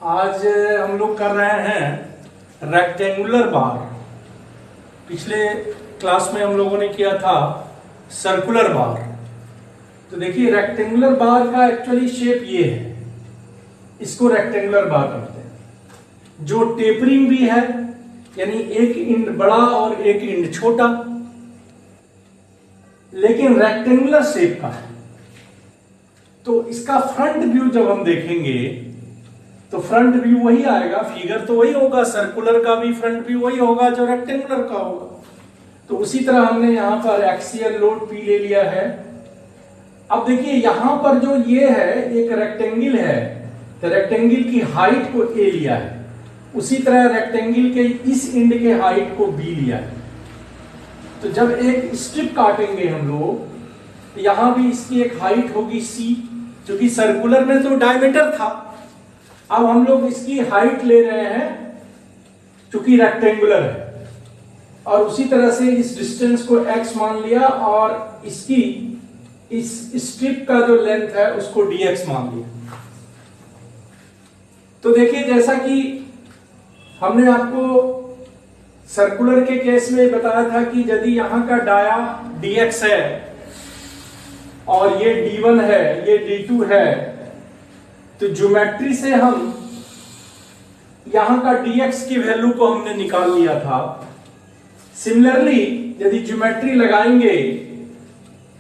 आज हम लोग कर रहे हैं रेक्टेंगुलर बार। पिछले क्लास में हम लोगों ने किया था सर्कुलर बार। तो देखिए रेक्टेंगुलर बार का एक्चुअली शेप ये है, इसको रेक्टेंगुलर बार कहते हैं। जो टेपरिंग भी है, यानी एक इंड बड़ा और एक इंड छोटा, लेकिन रेक्टेंगुलर शेप का है। तो इसका फ्रंट व्यू जब हम देखेंगे तो फ्रंट व्यू वही आएगा, फिगर तो वही होगा, सर्कुलर का भी फ्रंट व्यू वही होगा जो रेक्टेंगुलर का होगा। तो उसी तरह हमने यहां पर एक्सियल लोड P ले लिया है। अब देखिए यहां पर जो ये है एक रेक्टेंगल है, तो रेक्टेंगल की हाइट को A लिया है, उसी तरह रेक्टेंगल के इस एंड के हाइट को B लिया है। तो जब एक स्ट्रिप काटेंगे हम लोग, यहां भी इसकी एक हाइट होगी C, क्योंकि सर्कुलर में तो डायमीटर था। अब हम लोग इसकी हाइट ले रहे हैं क्योंकि रेक्टेंगुलर है, और उसी तरह से इस डिस्टेंस को x मान लिया और इसकी इस स्ट्रिप का जो लेंथ है उसको dx मान लिया। तो देखिए जैसा कि हमने आपको सर्कुलर के केस में बताया था कि यदि यहां का डाया dx है और ये d1 है, ये d2 है, तो ज्योमेट्री से हम यहां का dx की वैल्यू को हमने निकाल लिया था। सिमिलरली यदि ज्योमेट्री लगाएंगे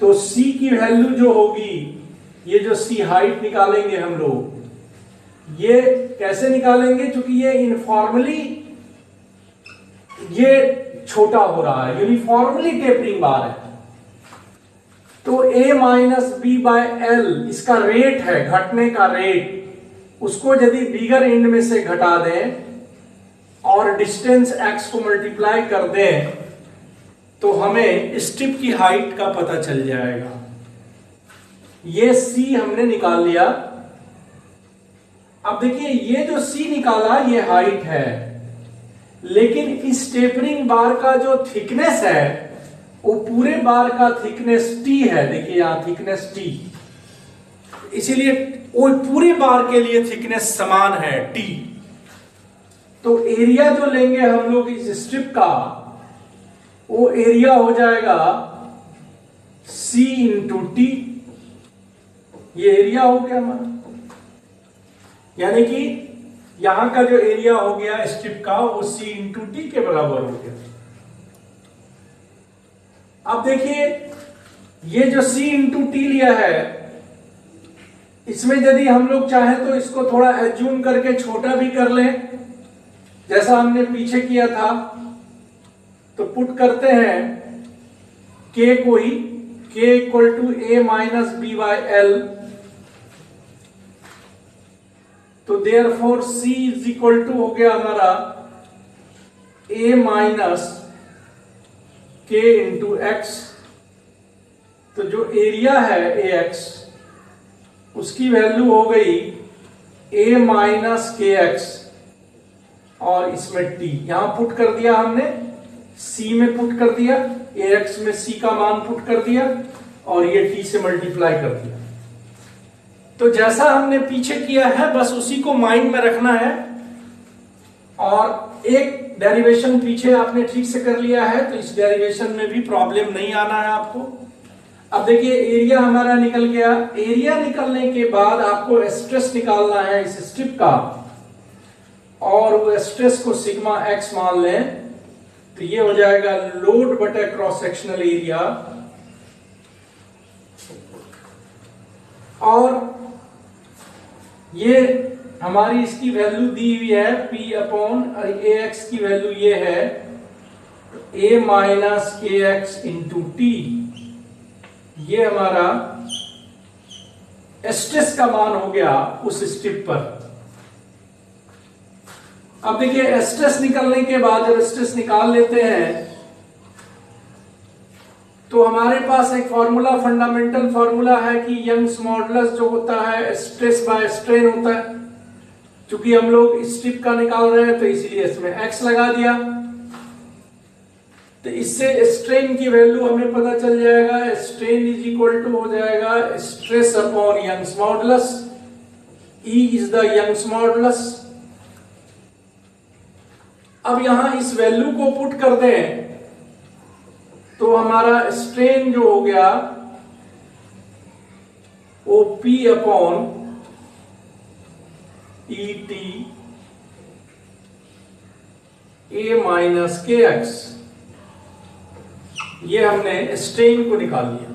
तो c की वैल्यू जो होगी, ये जो c हाइट निकालेंगे हम लोग, ये कैसे निकालेंगे? क्योंकि ये इनफॉर्मली ये छोटा हो रहा है, यूनिफॉर्मली टेपरिंग बार है। तो a minus B by L इसका रेट है, घटने का रेट, उसको यदि बिगर एंड में से घटा दें और डिस्टेंस x को मल्टीप्लाई कर दें तो हमें स्ट्रिप की हाइट का पता चल जाएगा। ये c हमने निकाल लिया। अब देखिए ये जो c निकाला ये हाइट है, लेकिन इस टेपरिंग बार का जो थिकनेस है वो पूरे बार का थिकनेस t है। देखिए यहां थिकनेस t, इसीलिए वो पूरे बार के लिए थिकनेस समान है t। तो एरिया जो लेंगे हम लोग इस स्ट्रिप का, वो एरिया हो जाएगा c इंटू टी। ये एरिया हो गया हमारा, यानी कि यहां का जो एरिया हो गया स्ट्रिप का वो c इंटू टी के बराबर हो गया। अब देखिए ये जो c इंटू टी लिया है, इसमें यदि हम लोग चाहें तो इसको थोड़ा एज्यूम करके छोटा भी कर लें, जैसा हमने पीछे किया था। तो पुट करते हैं k को ही, k equal to a minus B by L. तो therefore c is equal to हो गया हमारा a minus k into X. तो जो एरिया है ax, उसकी वैल्यू हो गई a माइनस के एक्स, और इसमें t यहां पुट कर दिया हमने, c में पुट कर दिया, ax में c का मान पुट कर दिया और ये t से मल्टीप्लाई कर दिया। तो जैसा हमने पीछे किया है बस उसी को माइंड में रखना है। और एक डेरिवेशन पीछे आपने ठीक से कर लिया है, तो इस डेरिवेशन में भी प्रॉब्लम नहीं आना है आपको। अब देखिए एरिया हमारा निकल गया। एरिया निकलने के बाद आपको स्ट्रेस निकालना है इस स्ट्रिप का, और वो स्ट्रेस को सिग्मा एक्स मान लें, तो ये हो जाएगा लोड बटा क्रॉस सेक्शनल एरिया। और ये हमारी इसकी वैल्यू दी हुई है P अपॉन ए एक्स की वैल्यू ये है a minus K x into T. ये हमारा स्ट्रेस का मान हो गया उस स्ट्रिप पर। अब देखिए स्ट्रेस निकलने के बाद जब स्ट्रेस निकाल लेते हैं तो हमारे पास एक फॉर्मूला, फंडामेंटल फॉर्मूला है कि यंग्स मॉडुलस जो होता है स्ट्रेस बाय स्ट्रेन होता है। क्योंकि हम लोग स्ट्रिप का निकाल रहे हैं तो इसलिए इसमें x लगा दिया। तो इससे स्ट्रेन की वैल्यू हमें पता चल जाएगा। स्ट्रेन इज इक्वल टू हो जाएगा stress upon Young's modulus. E is the Young's modulus। अब यहां इस वैल्यू को पुट कर दें तो हमारा स्ट्रेन जो हो गया वो P upon E T A minus K X, ये हमने स्ट्रेन को निकाल लिया।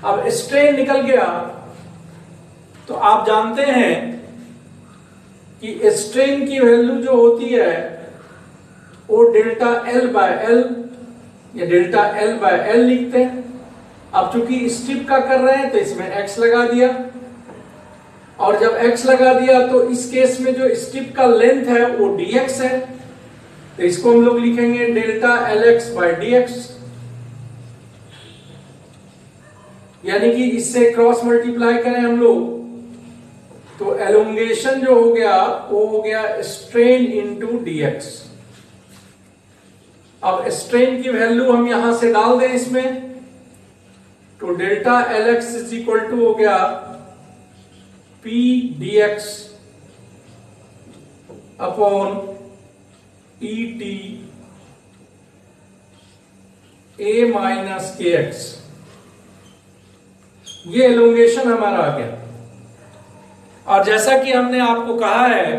अब स्ट्रेन निकल गया तो आप जानते हैं कि स्ट्रेन की वैल्यू जो होती है वो डेल्टा एल बाय एल या डेल्टा एल बाय एल लिखते हैं। अब चूंकि स्ट्रिप का कर रहे हैं तो इसमें एक्स लगा दिया, और जब x लगा दिया तो इस केस में जो स्ट्रिप का लेंथ है वो dx है, तो इसको हम लोग लिखेंगे डेल्टा lx बाय dx, यानी कि इससे क्रॉस मल्टीप्लाई करें हम लोग तो एलोंगेशन जो हो गया वो हो गया स्ट्रेन इनटू dx। अब स्ट्रेन की वैल्यू हम यहां से डाल दें इसमें, तो delta lx is equal to हो गया P dx upon E T A minus K X, ये एलोंगेशन हमारा आ गया। और जैसा कि हमने आपको कहा है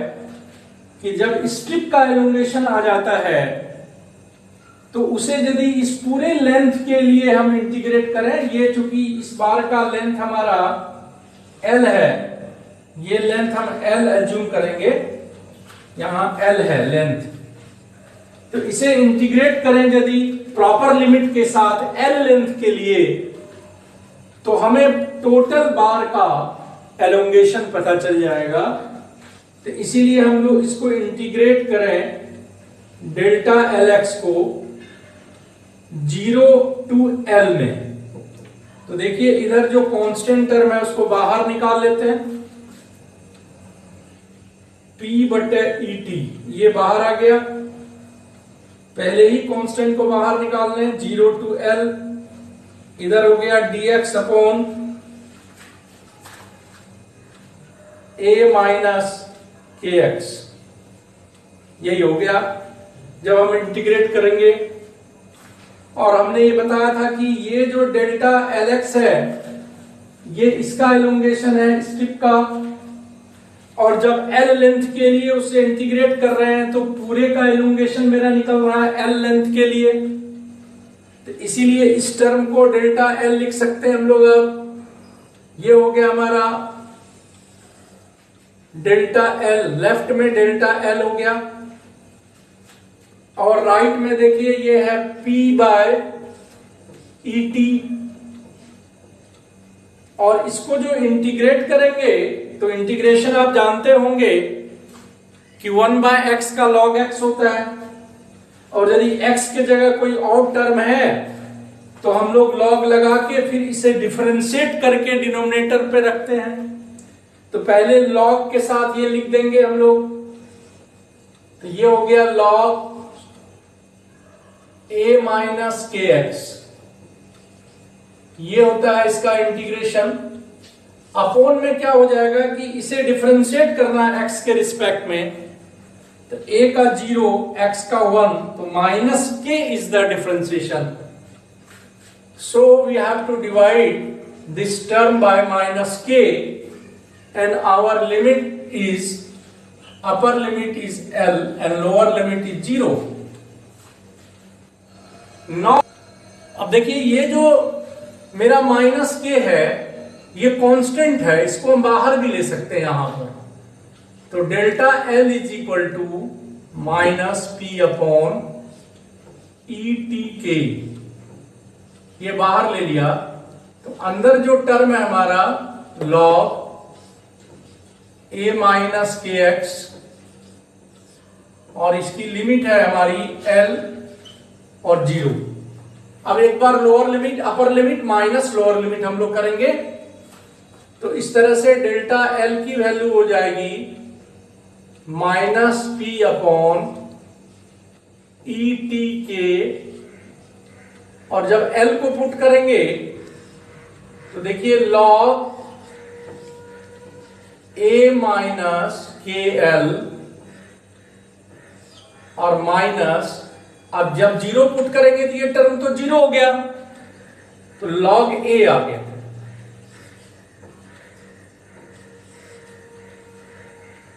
कि जब स्ट्रिप का एलोंगेशन आ जाता है तो उसे यदि इस पूरे लेंथ के लिए हम इंटीग्रेट करें, ये चूंकि इस बार का लेंथ हमारा L है, ये लेंथ हम L एज्यूम करेंगे, यहां L है लेंथ, तो इसे इंटीग्रेट करें यदि प्रॉपर लिमिट के साथ L लेंथ के लिए तो हमें टोटल बार का एलोंगेशन पता चल जाएगा। तो इसीलिए हम लोग इसको इंटीग्रेट करें डेल्टा LX को 0 टू L में, तो देखिए इधर जो कांस्टेंट टर्म है उसको बाहर निकाल लेते हैं, P बटे ई टी ये बाहर आ गया, पहले ही कांस्टेंट को बाहर निकाल लें 0 टू L, इधर हो गया dx upon a minus K x, यही हो गया जब हम इंटीग्रेट करेंगे। और हमने ये बताया था कि ये जो डेल्टा LX है ये इसका एलोंगेशन है स्ट्रिप का, और जब L लेंथ के लिए उसे इंटीग्रेट कर रहे हैं तो पूरे का एलोंगेशन मेरा निकल रहा है L लेंथ के लिए, तो इसीलिए इस टर्म को डेल्टा L लिख सकते हैं हम लोग। अब ये हो गया हमारा डेल्टा L, लेफ्ट में डेल्टा L हो गया, और राइट में देखिए ये है P बाय ई टी, और इसको जो इंटीग्रेट करेंगे तो इंटीग्रेशन आप जानते होंगे कि 1 बाय एक्स का log x होता है, और यदि x के जगह कोई और टर्म है तो हम लोग log लगा के फिर इसे डिफरेंशिएट करके डिनोमिनेटर पे रखते हैं। तो पहले log के साथ ये लिख देंगे हम लोग, तो ये हो गया log a minus K X, ये होता है इसका इंटीग्रेशन। अपॉन में क्या हो जाएगा कि इसे डिफरेंशिएट करना है x के रिस्पेक्ट में, तो a का 0 x का 1, तो minus k is the differentiation, so we have to divide this term by minus k and our limit is, upper limit is L and lower limit is 0. Now अब देखिए ये जो मेरा माइनस k है ये constant है, इसको हम बाहर भी ले सकते हैं यहां पर, तो delta L is equal to minus P upon E T K, ये बाहर ले लिया, तो अंदर जो टर्म है हमारा log a minus K x, और इसकी लिमिट है हमारी L और 0। अब एक बार lower limit upper limit minus lower limit हम लोग करेंगे, तो इस तरह से डेल्टा L की वैल्यू हो जाएगी minus P upon E T के, और जब L को पुट करेंगे तो देखिए log a माइनस के एल और माइनस, अब जब 0 पुट करेंगे तो ये टर्म तो 0 हो गया, तो log a आ गया।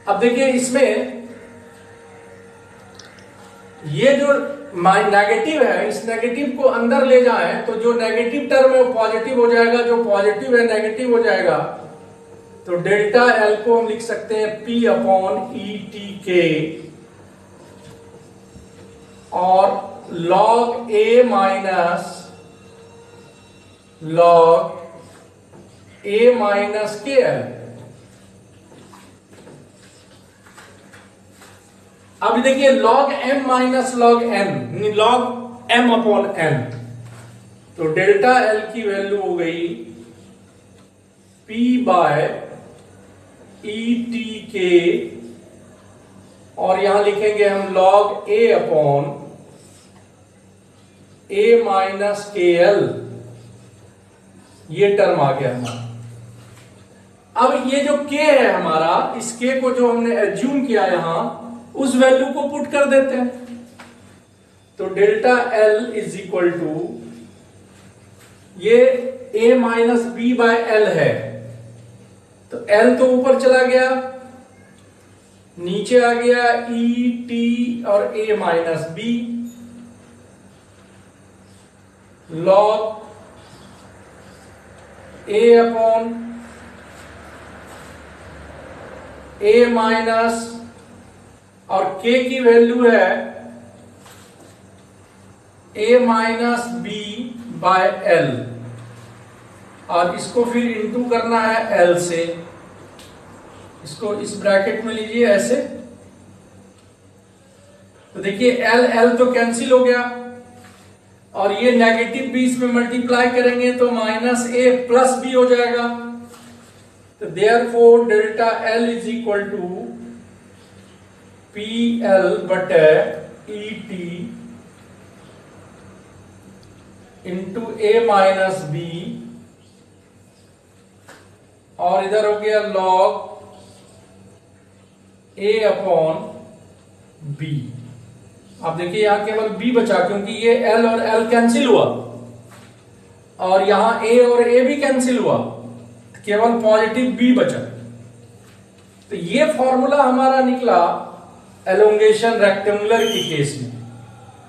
अब देखिए इसमें ये जो नेगेटिव है, इस नेगेटिव को अंदर ले जाएं तो जो नेगेटिव टर्म है वो पॉजिटिव हो जाएगा, जो पॉजिटिव है नेगेटिव हो जाएगा। तो डेल्टा एल को हम लिख सकते हैं P अपॉन ई टी के, और log a minus log a minus के एल। अब देखिए log m minus log n, log m upon n, तो डेल्टा l की वैल्यू हो गई P बाय ई टी के, और यहां लिखेंगे हम log a upon a minus के एल, ये टर्म आ गया हमारा। अब ये जो k है हमारा, इस k को जो हमने एज्यूम किया यहां, उस वैल्यू को पुट कर देते हैं। तो delta L is equal to, ये a minus B by L है, तो L तो ऊपर चला गया, नीचे आ गया ई टी और a minus B, log a upon a minus, और k की वैल्यू है a minus B by L, और इसको फिर इंटू करना है l से, इसको इस ब्रैकेट में लीजिए ऐसे। तो देखिए l l तो कैंसिल हो गया, और ये नेगेटिव b इसमें मल्टीप्लाई करेंगे तो माइनस a प्लस b हो जाएगा। तो therefore delta l is equal to P L बटे E T into A minus B, और इधर हो गया log a अपॉन b। अब देखिए यहां केवल b बचा, क्योंकि ये l और l कैंसिल हुआ, और यहां a और a भी कैंसिल हुआ, केवल पॉजिटिव b बचा। तो ये फॉर्मूला हमारा निकला एलोंगेशन रेक्टेंगुलर के केस में,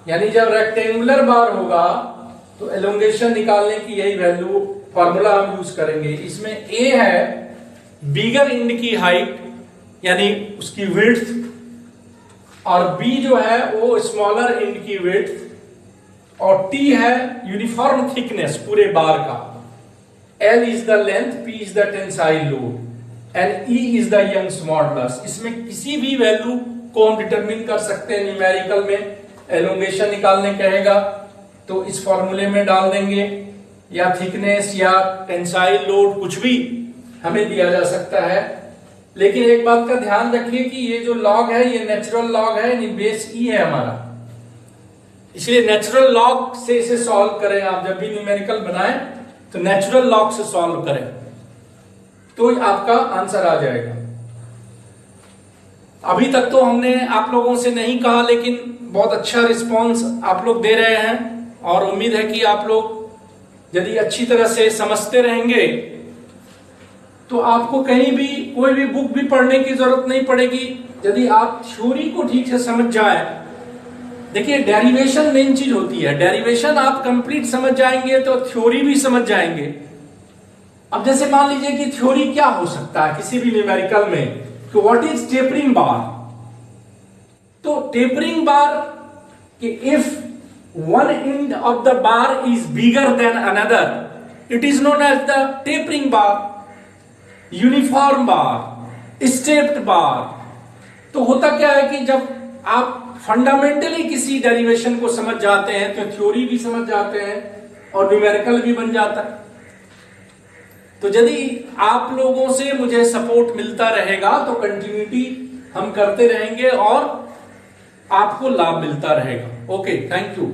यानी जब रेक्टेंगुलर बार होगा तो एलोंगेशन निकालने की यही वैल्यू फॉर्मूला हम यूज करेंगे। इसमें a है बिगर एंड की हाइट, यानी उसकी विड्थ, और b जो है वो स्मॉलर एंड की विड्थ, और t है यूनिफॉर्म थिकनेस पूरे बार का, l is the length, p is the tensile load, and e is the Young's modulus. इसमें किसी भी वैल्यू को हम डिटरमिन कर सकते हैं। न्यूमेरिकल में एलोंगेशन निकालने कहेगा तो इस फॉर्मूले में डाल देंगे, या थिकनेस या टेंसाइल लोड कुछ भी हमें दिया जा सकता है। लेकिन एक बात का ध्यान रखिए कि ये जो लॉग है ये नेचुरल लॉग है, यानी बेस ई है हमारा, इसलिए नेचुरल लॉग से इसे सॉल्व करें। आप जब भी न्यूमेरिकल बनाएं तो नेचुरल लॉग से सॉल्व करें, तो आपका आंसर आ जाएगा। अभी तक तो हमने आप लोगों से नहीं कहा, लेकिन बहुत अच्छा रिस्पांस आप लोग दे रहे हैं, और उम्मीद है कि आप लोग यदि अच्छी तरह से समझते रहेंगे तो आपको कहीं भी कोई भी बुक भी पढ़ने की जरूरत नहीं पड़ेगी, यदि आप थ्योरी को ठीक से समझ जाए। देखिए डेरिवेशन मेन चीज होती है, डेरिवेशन आप कंप्लीट समझ जाएंगे तो थ्योरी भी समझ जाएंगे। अब जैसे मान लीजिए कि थ्योरी क्या हो सकता है किसी भी न्यूमेरिकल में, कि व्हाट इज टेपरिंग बार। तो टेपरिंग बार कि if one end of the bar is bigger than another, it is known as the tapering bar, uniform bar, stepped bar। तो होता क्या है कि जब आप फंडामेंटली किसी डेरिवेशन को समझ जाते हैं तो थ्योरी भी समझ जाते हैं और न्यूमेरिकल भी बन जाता है। तो यदि आप लोगों से मुझे सपोर्ट मिलता रहेगा तो कंटिन्यूटी हम करते रहेंगे और आपको लाभ मिलता रहेगा। Okay, thank you.